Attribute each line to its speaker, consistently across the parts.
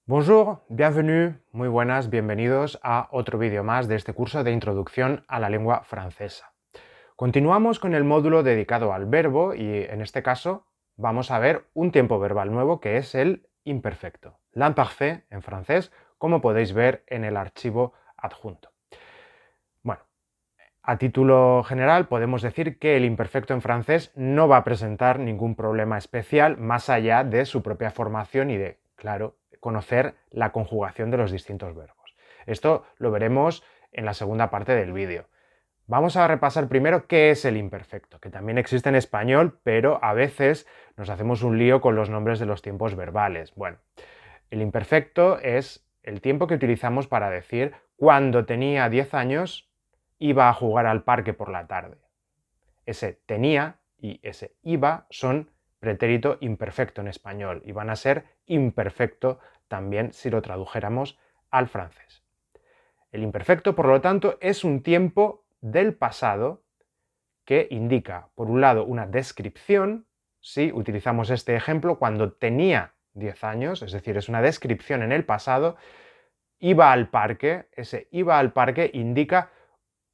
Speaker 1: Bonjour, bienvenue, muy buenas, bienvenidos a otro vídeo más de este curso de introducción a la lengua francesa. Continuamos con el módulo dedicado al verbo y en este caso vamos a ver un tiempo verbal nuevo que es el imperfecto, l'imparfait en francés, como podéis ver en el archivo adjunto. Bueno, a título general podemos decir que el imperfecto en francés no va a presentar ningún problema especial más allá de su propia formación y de, claro, conocer la conjugación de los distintos verbos. Esto lo veremos en la segunda parte del vídeo. Vamos a repasar primero qué es el imperfecto, que también existe en español, pero a veces nos hacemos un lío con los nombres de los tiempos verbales. Bueno, el imperfecto es el tiempo que utilizamos para decir cuando tenía 10 años iba a jugar al parque por la tarde. Ese tenía y ese iba son pretérito imperfecto en español y van a ser imperfecto también si lo tradujéramos al francés. El imperfecto, por lo tanto, es un tiempo del pasado que indica, por un lado, una descripción, si utilizamos este ejemplo, cuando tenía 10 años, es decir, es una descripción en el pasado, iba al parque, ese iba al parque indica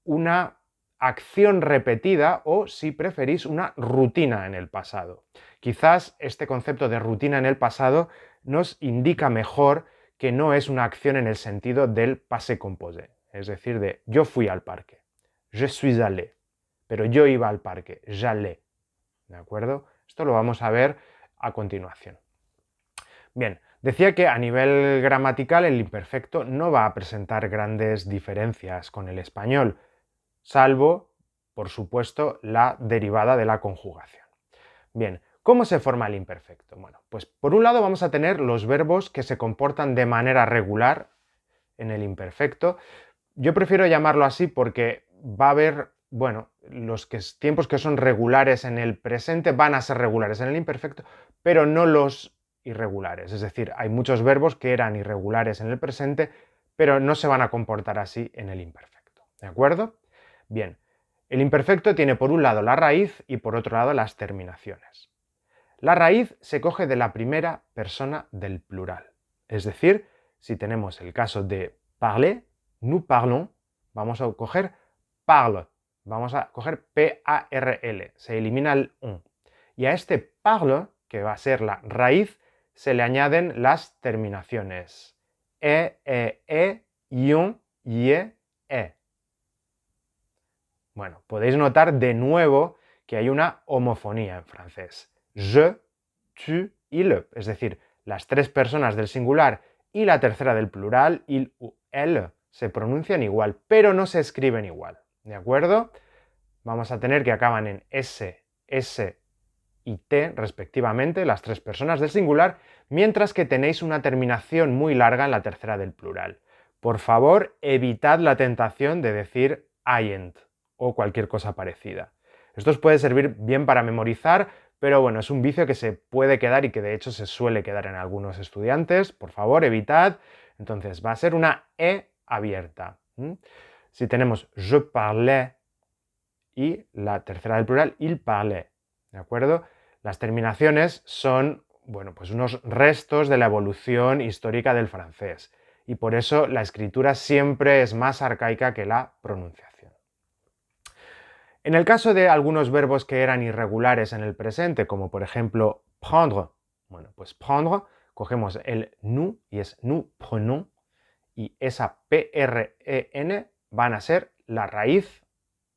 Speaker 1: una acción repetida o, si preferís, una rutina en el pasado. Quizás este concepto de rutina en el pasado nos indica mejor que no es una acción en el sentido del passé composé, es decir, de yo fui al parque, je suis allé, pero yo iba al parque, j'allais, ¿de acuerdo? Esto lo vamos a ver a continuación. Bien, decía que a nivel gramatical el imperfecto no va a presentar grandes diferencias con el español, salvo, por supuesto, la derivada de la conjugación. Bien, ¿cómo se forma el imperfecto? Bueno, pues por un lado vamos a tener los verbos que se comportan de manera regular en el imperfecto. Yo prefiero llamarlo así porque va a haber, bueno, tiempos que son regulares en el presente van a ser regulares en el imperfecto, pero no los irregulares. Es decir, hay muchos verbos que eran irregulares en el presente, pero no se van a comportar así en el imperfecto. ¿De acuerdo? Bien, el imperfecto tiene por un lado la raíz y por otro lado las terminaciones. La raíz se coge de la primera persona del plural. Es decir, si tenemos el caso de parler, nous parlons, vamos a coger parle, vamos a coger P-A-R-L, se elimina el un. Y a este parle, que va a ser la raíz, se le añaden las terminaciones ion, ye, e. Bueno, podéis notar de nuevo que hay una homofonía en francés. Je, tu y le, es decir, las tres personas del singular y la tercera del plural, il u elle, se pronuncian igual, pero no se escriben igual. ¿De acuerdo? Vamos a tener que acaban en S, S y T respectivamente, las tres personas del singular, mientras que tenéis una terminación muy larga en la tercera del plural. Por favor, evitad la tentación de decir aient o cualquier cosa parecida. Esto os puede servir bien para memorizar, pero bueno, es un vicio que se puede quedar y que de hecho se suele quedar en algunos estudiantes. Por favor, evitad. Entonces va a ser una E abierta. Si tenemos je parlais y la tercera del plural, il parlait. ¿De acuerdo? Las terminaciones son, bueno, pues unos restos de la evolución histórica del francés. Y por eso la escritura siempre es más arcaica que la pronunciación. En el caso de algunos verbos que eran irregulares en el presente, como por ejemplo prendre, bueno, pues prendre, cogemos el nous y es nous prenons, y esa PREN van a ser la raíz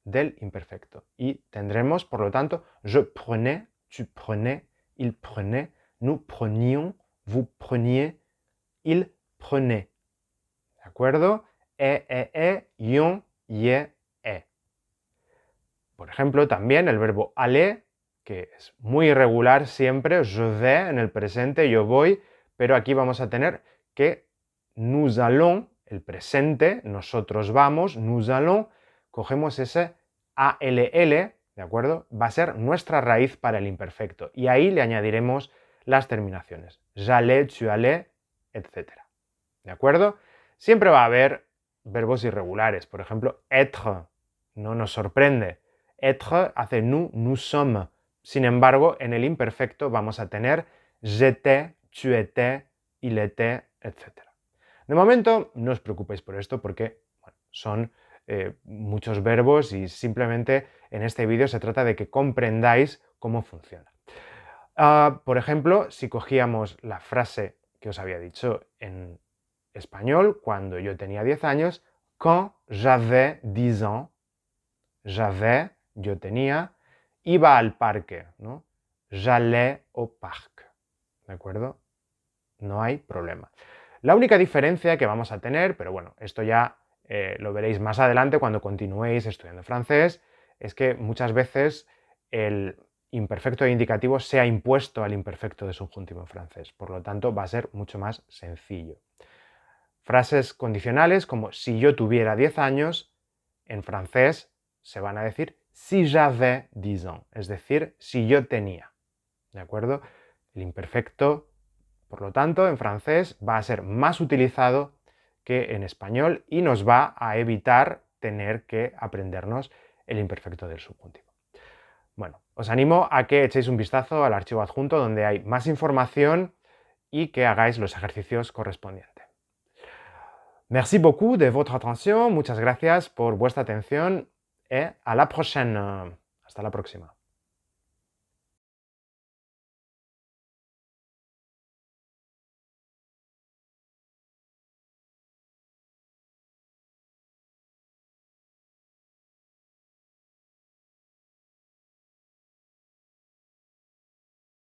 Speaker 1: del imperfecto. Y tendremos, por lo tanto, je prenais, tu prenais, il prenait, nous prenions, vous preniez, il prenait. ¿De acuerdo? Ion, ye, e. Por ejemplo, también el verbo aller, que es muy irregular siempre, je vais en el presente, yo voy, pero aquí vamos a tener que nous allons, el presente, nosotros vamos, nous allons, cogemos ese ALL, ¿de acuerdo? Va a ser nuestra raíz para el imperfecto y ahí le añadiremos las terminaciones. J'allais, tu allais, etc. ¿De acuerdo? Siempre va a haber verbos irregulares, por ejemplo, être, no nos sorprende. Être hace nous, nous sommes. Sin embargo, en el imperfecto vamos a tener j'étais, tu étais, il était, etc. De momento, no os preocupéis por esto porque bueno, son muchos verbos y simplemente en este vídeo se trata de que comprendáis cómo funciona. Por ejemplo, si cogíamos la frase que os había dicho en español cuando yo tenía 10 años, quand j'avais 10 ans, j'avais, yo tenía, iba al parque, ¿no? J'allais au parc, ¿de acuerdo? No hay problema. La única diferencia que vamos a tener, pero bueno, esto ya lo veréis más adelante cuando continuéis estudiando francés, es que muchas veces el imperfecto de indicativo se ha impuesto al imperfecto de subjuntivo en francés. Por lo tanto, va a ser mucho más sencillo. Frases condicionales como si yo tuviera 10 años, en francés se van a decir si j'avais 10 ans, es decir, si yo tenía. ¿De acuerdo? El imperfecto, por lo tanto, en francés va a ser más utilizado que en español y nos va a evitar tener que aprendernos el imperfecto del subjuntivo. Bueno, os animo a que echéis un vistazo al archivo adjunto donde hay más información y que hagáis los ejercicios correspondientes. Merci beaucoup de votre attention, muchas gracias por vuestra atención y a la prochaine. Hasta la próxima.